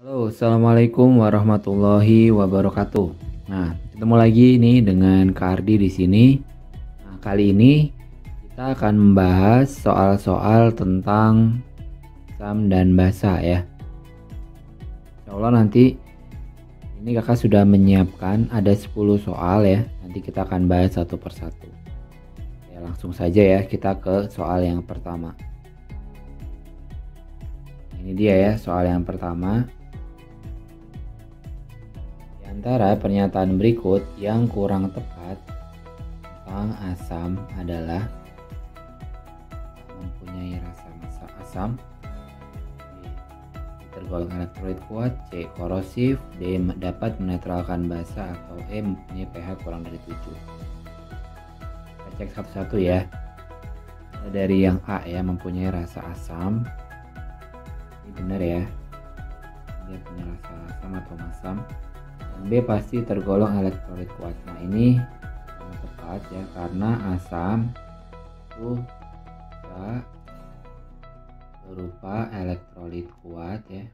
Halo, assalamualaikum warahmatullahi wabarakatuh. Nah, ketemu lagi nih dengan Kak Ardi di sini. Nah, kali ini kita akan membahas soal-soal tentang sam dan bahasa ya. Insya Allah nanti ini kakak sudah menyiapkan ada 10 soal ya. Nanti kita akan bahas satu persatu. Ya, langsung saja ya kita ke soal yang pertama. Nah, ini dia ya soal yang pertama. Antara pernyataan berikut yang kurang tepat tentang asam adalah mempunyai rasa asam, B, tergolong elektrolit kuat, C, korosif, D, dapat menetralkan basa, atau E, mempunyai pH kurang dari 7. Kita cek satu-satu ya. Dari yang A ya, mempunyai rasa asam, ini benar ya, dia punya rasa asam atau masam. B pasti tergolong elektrolit kuat. Nah ini sangat tepat ya, karena asam itu bisa berupa elektrolit kuat ya,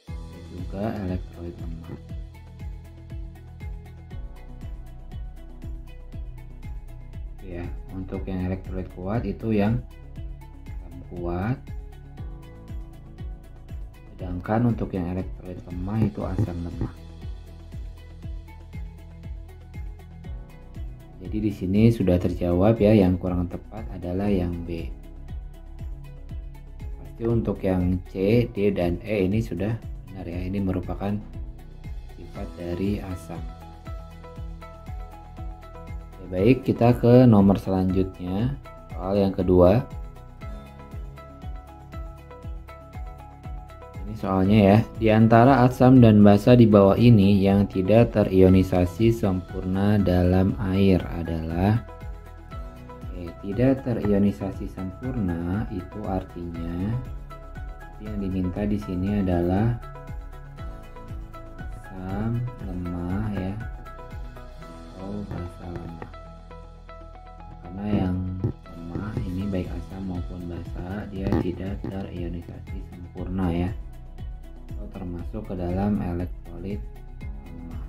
dan juga elektrolit lemah. Ya, untuk yang elektrolit kuat itu yang asam kuat. Sedangkan untuk yang elektrolit lemah itu asam lemah. Jadi di sini sudah terjawab ya, yang kurang tepat adalah yang B. Pasti untuk yang C, D, dan E ini sudah benar ya, ini merupakan sifat dari asam. Oke, baik, kita ke nomor selanjutnya, soal yang kedua. Soalnya ya, di antara asam dan basa di bawah ini yang tidak terionisasi sempurna dalam air adalah tidak terionisasi sempurna, itu artinya yang diminta di sini adalah asam lemah ya, atau basa lemah. Karena yang lemah ini baik asam maupun basa dia tidak terionisasi sempurna ya, termasuk ke dalam elektrolit lemah.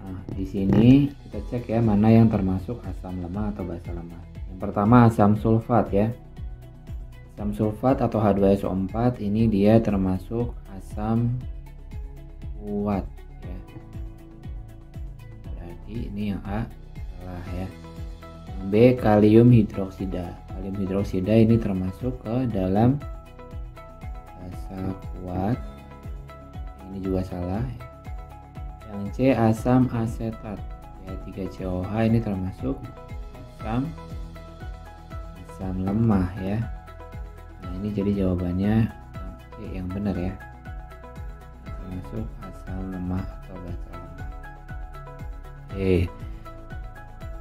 Nah, di sini kita cek ya mana yang termasuk asam lemah atau basa lemah. Yang pertama asam sulfat ya. Asam sulfat atau H2SO4 ini dia termasuk asam kuat ya. Berarti ini yang A salah ya. Yang B kalium hidroksida. Kalium hidroksida ini termasuk ke dalam basa kuat. Ini juga salah. Yang C asam asetat ya, 3COH ini termasuk asam lemah ya. Nah ini jadi jawabannya C yang benar ya, termasuk asam lemah atau basa lemah.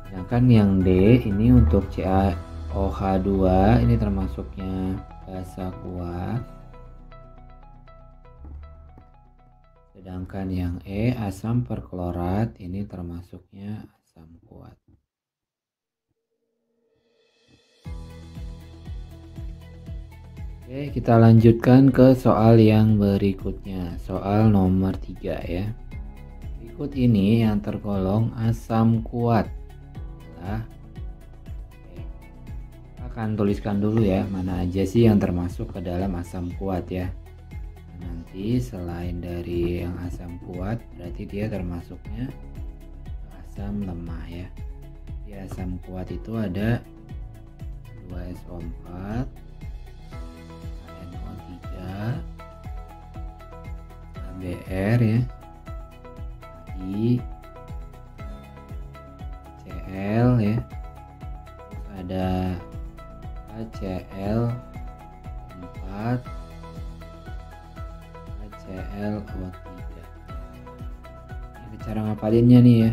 Sedangkan yang D ini untuk CaOH2 ini termasuknya basa kuat. Sedangkan yang E asam perklorat ini termasuknya asam kuat. Oke, kita lanjutkan ke soal yang berikutnya. Soal nomor 3 ya. Berikut ini yang tergolong asam kuat adalah, akan tuliskan dulu ya mana aja sih yang termasuk ke dalam asam kuat ya. Nah, nanti selain dari yang asam kuat berarti dia termasuknya asam lemah ya. Di asam kuat itu ada 2SO4, NO3, ABR ya, I, Cl ya, terus ada HCl4, HClO3. Ini cara ngapalinnya nih ya.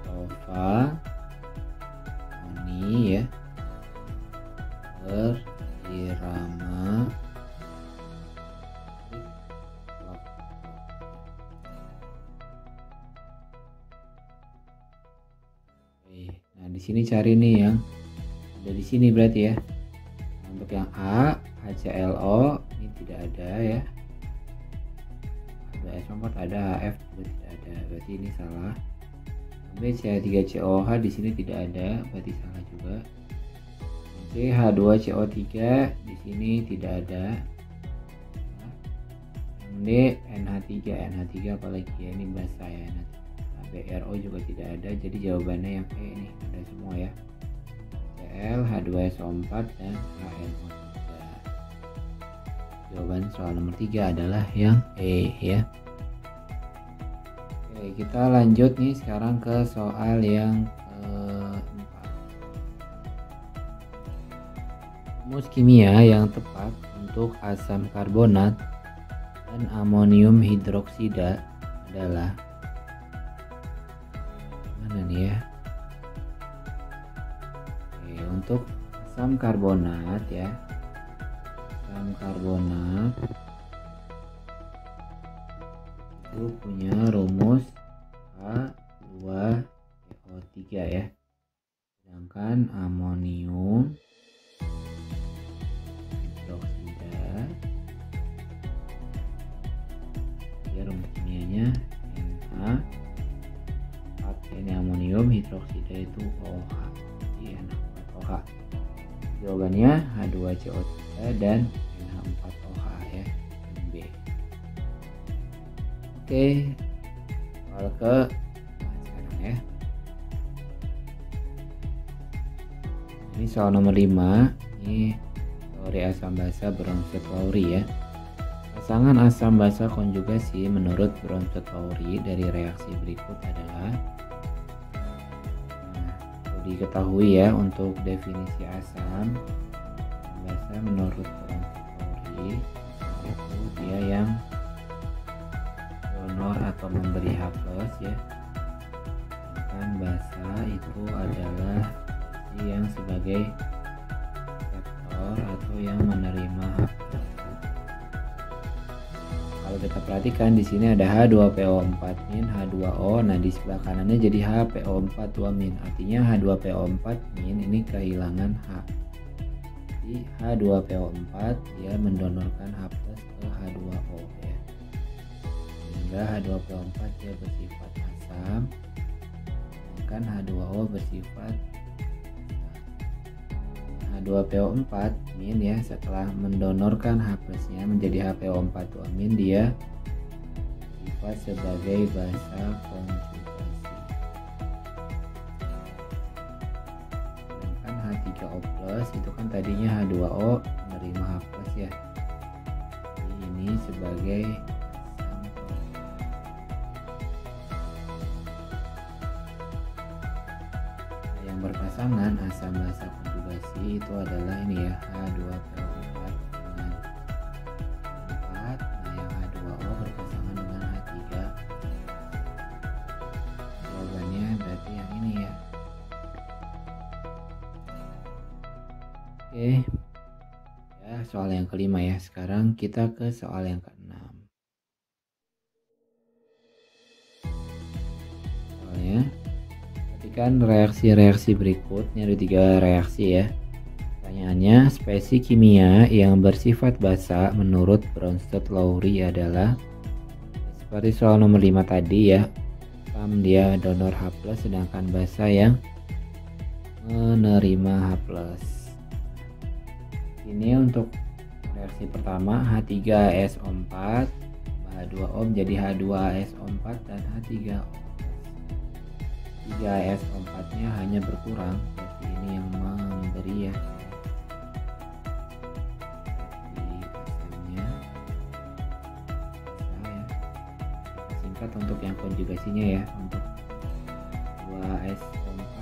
Sofa ini ya berirama di sini cari nih yang ada di sini berarti ya. Untuk yang A, HClO ini tidak ada ya. H2SO4 ada, HF juga tidak ada, berarti ini salah. B, CH3COH di sini tidak ada, berarti salah juga. C, H2CO3 di sini tidak ada. Yang D, NH3 apalagi ya, ini basah ya. BRO juga tidak ada, jadi jawabannya yang E ini ada semua ya. Cl, H2SO4 dan HNO3. Jawaban soal nomor 3 adalah yang E ya. Oke, kita lanjut nih sekarang ke soal yang keempat. Rumus kimia yang tepat untuk asam karbonat dan amonium hidroksida adalah mana nih ya? Oke, untuk asam karbonat ya. Asam karbonat itu punya rumus H2CO3 ya. Sedangkan amonium hidroksida ya rumus kimianya NH4. Ini amonium hidroksida itu OH. Jadi NH4OH. Jawabannya H2CO3 dan NH4OH ya. B. Oke, soal ke sekarang ya. Ini soal nomor 5. Ini teori asam basa Bronsted-Lowry ya. Pasangan asam basa konjugasi menurut Bronsted-Lowry dari reaksi berikut adalah. Diketahui ya untuk definisi asam basa menurut Bronsted-Lowry itu dia yang donor atau memberi H+ ya. Sedangkan basa itu adalah yang sebagai reseptor atau yang menerima H+. Kalau kita perhatikan di sini ada H2PO4- H2O. Nah, di sebelah kanannya jadi HPO4 2-. Artinya H2PO4- ini kehilangan H. Jadi H2PO4 dia mendonorkan H+ ke H2O ya. Sehingga H2PO4 dia bersifat asam, sedangkan H2O bersifat H2PO4- ya, setelah mendonorkan H+-nya menjadi HPO4 2-, dia bersifat sebagai basa konjugasi. Sedangkan H3O+ itu kan tadinya H2O menerima H+ ya. Jadi ini sebagai asam konjugasi. Yang berpasangan asam basa konjugasi itu adalah ini ya, H2PO4 dengan 4. Nah, yang H2O berpasangan dengan H3. Jawabannya berarti yang ini ya. Oke ya, soal yang kelima ya. Sekarang kita ke soal yang keenam. Soalnya perhatikan reaksi-reaksi berikutnya, ada 3 reaksi ya. Pertanyaannya, spesi kimia yang bersifat basa menurut Bronsted-Lowry adalah seperti soal nomor 5 tadi ya. Asam dia donor H+, sedangkan basa yang menerima H+. Ini untuk reaksi pertama H3SO4 H2O menjadi H2SO4 dan H3O. 3SO4-nya hanya berkurang, berarti ini yang memberi ya. Singkat untuk yang konjugasinya ya, untuk 2SO4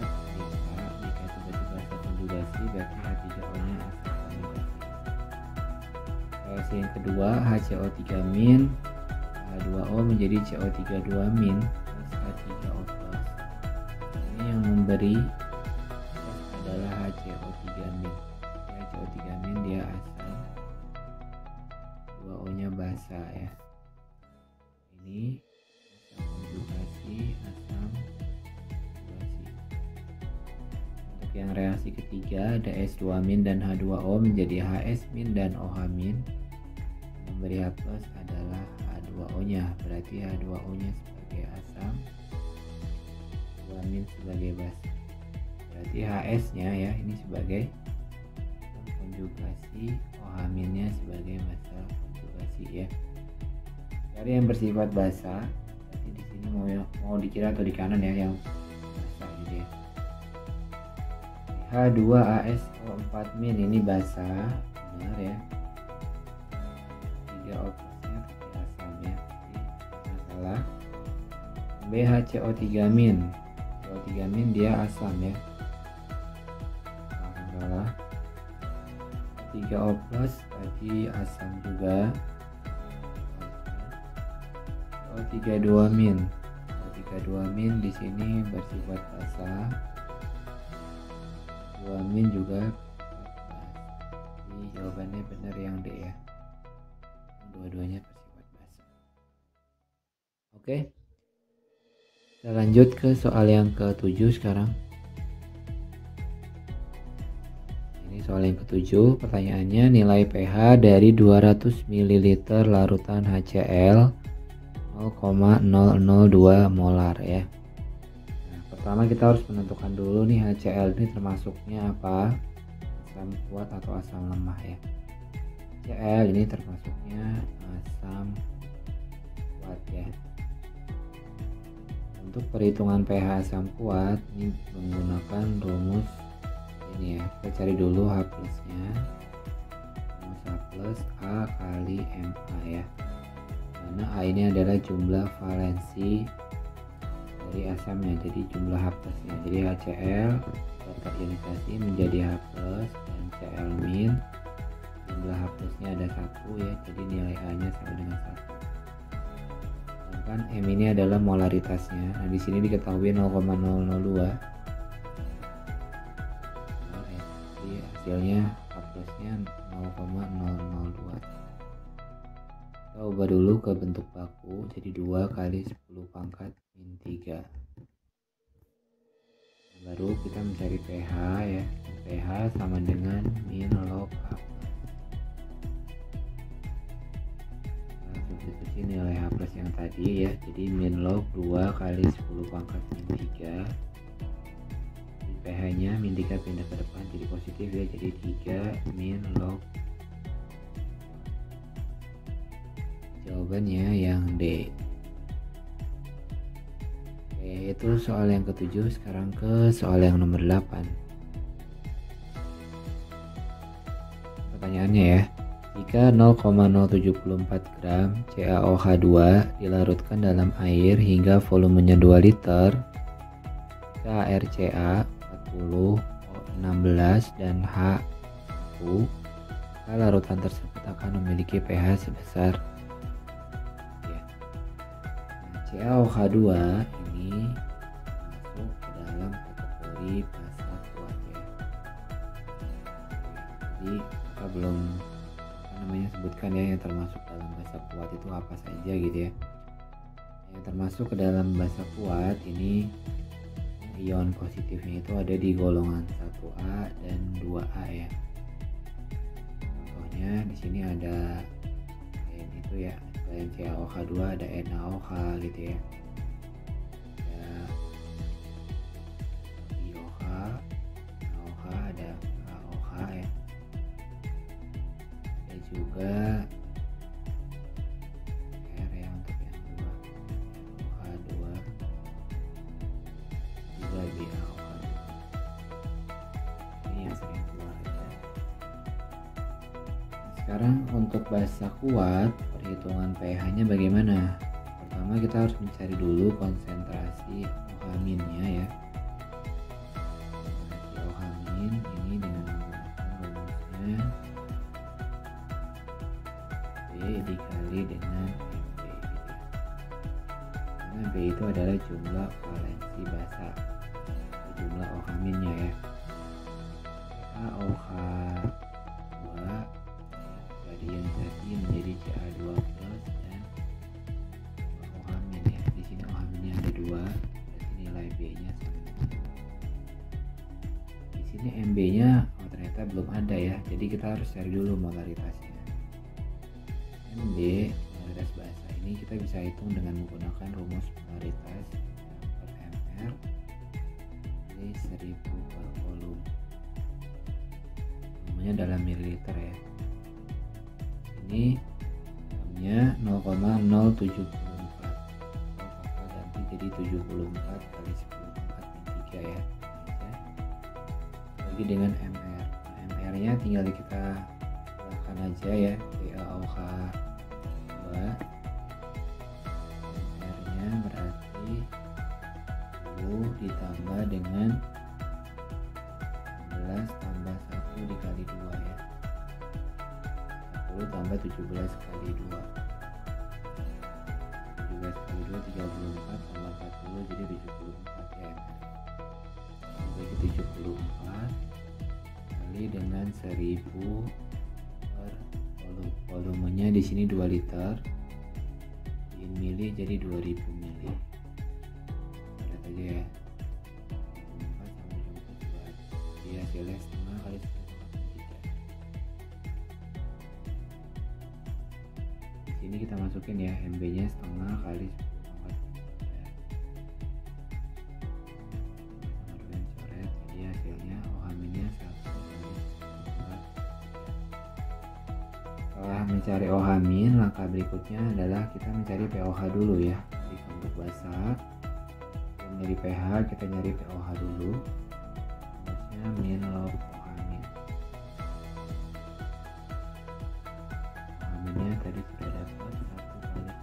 jika itu basa konjugasi berarti H3O-nya asam konjugasi. Reaksi yang kedua HCO3- H2O menjadi CO32- plus H3O+. Ini yang memberi adalah HCO3-. HCO3- dia asam, 2O-nya basa ya. Ini asam konjugasi, asam konjugasi. yang reaksi ketiga ada S2- dan H2O menjadi HS- dan OH-. Memberi H+ adalah H2O-nya, berarti H2O-nya sebagai asam, 2- sebagai basa. Berarti HS-nya ya ini sebagai konjugasi, OH-nya sebagai basa konjugasi ya. Dari yang bersifat basa, berarti di sini mau di kiri atau di kanan ya yang basa gitu ya. H2ASO4- ini basa, benar ya. 3O+-nya tapi asam ya, jadi masalah. BHCO3-, CO3- dia asam ya, salah. 3O+ tadi asam juga. O32-, O32- di sini bersifat basa. 2- juga jadi jawabannya benar yang D ya, dua-duanya bersifat basa. Oke, kita lanjut ke soal yang ke-7 sekarang. Ini soal yang ke-7, pertanyaannya nilai pH dari 200 ml larutan HCl 0,002 molar ya. Nah, pertama kita harus menentukan dulu nih HCl ini termasuknya apa, asam kuat atau asam lemah ya. HCl ini termasuknya asam kuat ya. Untuk perhitungan pH asam kuat ini menggunakan rumus ini ya. Kita cari dulu H+-nya. Rumus H+ A kali Ma ya. Karena A ini adalah jumlah valensi dari asamnya, jadi jumlah H+-nya. Jadi HCl terionisasi menjadi H+ dan Cl-, jumlah H+-nya ada 1 ya, jadi nilai A-nya sama dengan 1. Sedangkan M ini adalah molaritasnya. Nah, di sini diketahui 0,002. Jadi hasilnya H+-nya 0,002. Kita ubah dulu ke bentuk baku, jadi 2 kali 10 pangkat min 3. Baru kita mencari pH ya. pH sama dengan min log H+. Kita substitusi nilai H+ yang tadi ya, jadi min log 2 kali 10 pangkat min 3. pH nya min 3 pindah ke depan jadi positif ya, jadi 3 min log. Jawabannya yang D. Oke, itu soal yang ke-7. Sekarang ke soal yang nomor 8. Pertanyaannya ya, jika 0,074 gram CaOH2 dilarutkan dalam air hingga volumenya 2 liter, KRCa 40, O16 dan HU, maka larutan tersebut akan memiliki pH sebesar CaOH2 ini masuk ke dalam kategori basa kuat ya. Jadi kita belum sebutkan ya yang termasuk dalam basa kuat itu apa saja gitu ya. Yang termasuk ke dalam basa kuat ini ion positifnya itu ada di golongan 1A dan 2A ya. Contohnya di sini ada itu ya, selain CaOH2 ada NaOH gitu ya, ada IOH, NaOH, ada KOH ya, ada juga R ya untuk yang 2, OH2, juga BaOH2. Ini yang sering keluar ya. Sekarang untuk basa kuat perhitungan pH-nya bagaimana? Pertama kita harus mencari dulu konsentrasi OH-nya ya. Konsentrasi OH- ini dengan menggunakan rumusnya B dikali dengan MB gitu ya. Karena B itu adalah jumlah valensi basa, jumlah OH-nya ya. CaOH2 diionisasi menjadi Ca2+ dan OH- ya. Di sini OH-nya ada 2, berarti nilai B-nya sama dengan 2. Di sini Mb-nya ternyata belum ada ya. Jadi kita harus cari dulu molaritasnya. Mb molaritas basa ini kita bisa hitung dengan menggunakan rumus molaritas per ml kali 1000 per volume. Volumenya dalam mililiter ya. Ini dalamnya 0,074. Kakak ganti jadi 74 kali 10 pangkat min 3 ya. Lagi dengan MR. Nah, MR-nya tinggal kita tambahkan aja ya, PaOH 2. MR-nya berarti 10 ditambah dengan 16 tambah 1 dikali 2 ya. 10 tambah 17 kali 2. 17 kali 2 34 tambah 40 jadi 74 ya. Bagi 74 kali dengan 1000 per volume. Volumenya di sini 2 liter. Di mili jadi 2000 mili. Lihat aja ya. 24 sama 24 jadi hasilnya setengah kali 10 pangkat 3. Di sini kita masukin ya, MB-nya setengah kali 10 pangkat 3. Coret, jadi hasilnya OH-nya 1 kali 10 pangkat 3. Setelah mencari OH-, langkah berikutnya adalah kita mencari pOH dulu ya. Jadi untuk basa, dari pH kita nyari pOH dulu. Rumusnya min log OH-. OH-nya tadi sudah dapat 1 kali.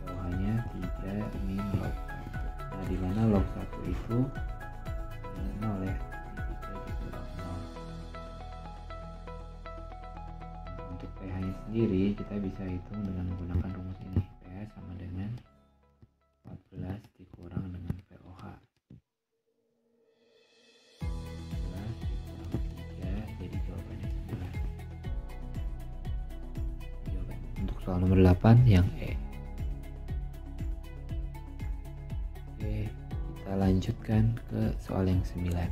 pOH-nya 3 min log 1. Nah, di mana log 1 itu 0 ya. Untuk pH-nya sendiri kita bisa hitung dengan menggunakan rumus ini. pH sama dengan 14 dikurang dengan pOH. 14 dikurang 3 jadi jawabannya 9. Jawaban untuk soal nomor 8 yang E. Oke, kita lanjutkan ke soal yang 9.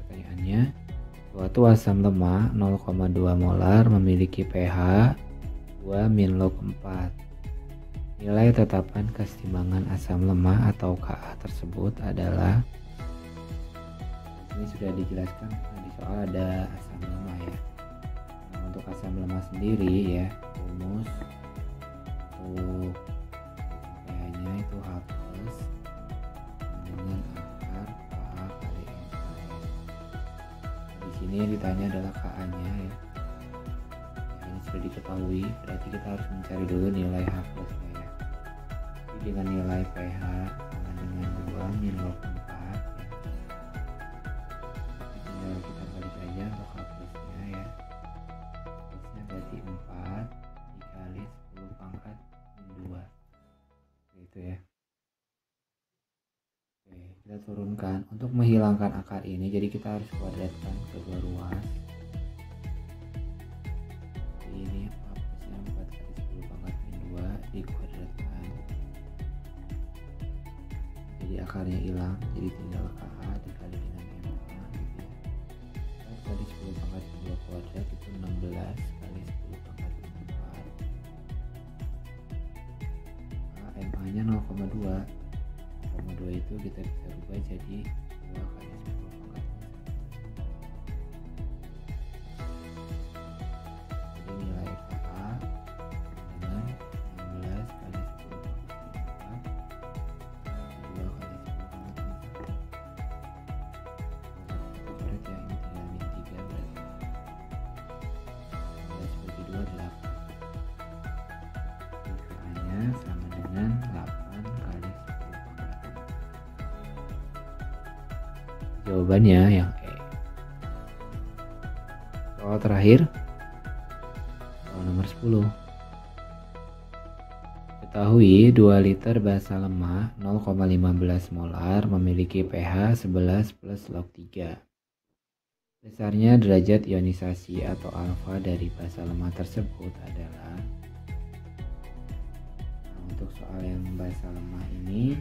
Pertanyaannya, suatu asam lemah 0,2 molar memiliki pH 2 min log 4. Nilai tetapan kesetimbangan asam lemah atau Ka tersebut adalah, ini sudah dijelaskan di soal ada asam lemah ya. Nah, untuk asam lemah sendiri ya, rumus untuk pH-nya itu H+ dengan akar Ka kali MK ya. Di sini yang ditanya adalah Ka-nya ya. Ini sudah diketahui, berarti kita harus mencari dulu nilai H+ ya. Jadi dengan nilai pH sama dengan 2 min log 4 ya. Tinggal kita balik aja untuk H+-nya ya. H+-nya berarti 4 dikali 10 pangkat min 2. Gitu ya. Oke, kita turunkan. Untuk menghilangkan akar ini, jadi kita harus kuadratkan kedua ruas. Ini H+-nya 4 kali 10 pangkat min 2 dikuadratkan. Jadi akarnya hilang, jadi tinggal Ka dikali dengan MK gitu ya. 4 kali 10 pangkat min 2 kuadrat itu 16 kali 10 pangkat min 4. MA-nya 0,2. 0,2 itu kita bisa rubah jadi 2 kali 10 pangkat min 1. Jadi nilai Ka dengan 16 kali 10 pangkat min 4 2 kali 10 pangkat min 1. Coret ya, ini tinggal min 3 berarti 16 bagi 2 8. Ka-nya sama dengan 8 kali 10 pangkat min 1. Jawabannya yang E. Soal terakhir, soal nomor 10. Ketahui 2 liter basa lemah 0,15 molar memiliki pH 11 plus log 3. Besarnya derajat ionisasi atau alfa dari basa lemah tersebut adalah, nah, untuk untuk soal yang basa lemah ini,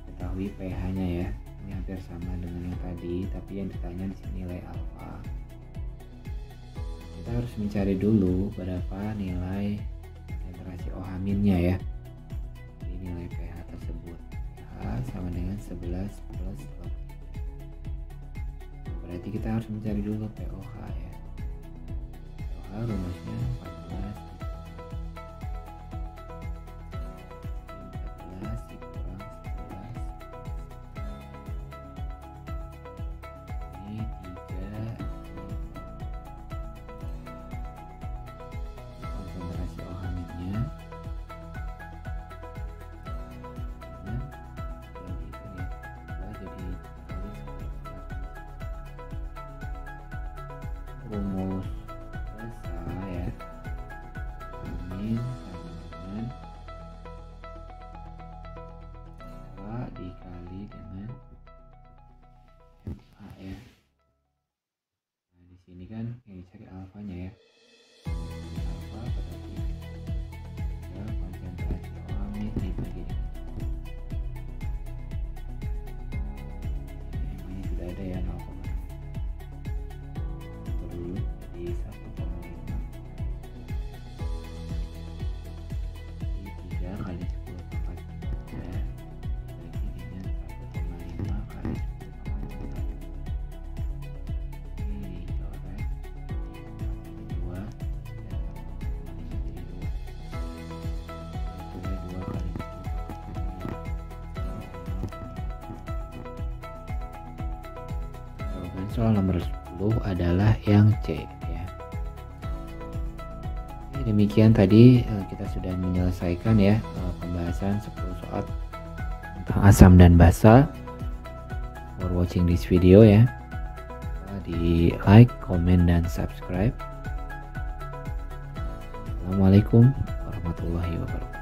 ketahui pH-nya ya. Ini hampir sama dengan yang tadi, tapi yang ditanya di sini nilai alfa. Kita harus mencari dulu berapa nilai konsentrasi OH-nya ya. Jadi nilai pH tersebut. pH sama dengan 11 plus log. Berarti kita harus mencari dulu pOH ya. pOH rumusnya 14 dikurang 11. Ini 3. Konsentrasi OH-nya. Rumus basa ya, min sama dengan A dikali dengan A ya. Nah di sini kan yang dicari alfanya ya. Alfa berarti ya konsentrasi OH min dibagi dengan ini sudah ada ya 0,5. Jadi 1,5 jadi 3 kali 10 pangkat 3 dibagi dengan 1,5 kali 10 pangkat 4. Ini dicoret, 2 dan 1,5 jadi 2. Itu 2 kali 10 pangkat 5. Jawaban soal nomor 10 adalah yang C ya. Oke, demikian tadi kita sudah menyelesaikan ya pembahasan 10 soal tentang asam dan basa. For watching this video ya. Di like, comment, dan subscribe. Assalamualaikum warahmatullahi wabarakatuh.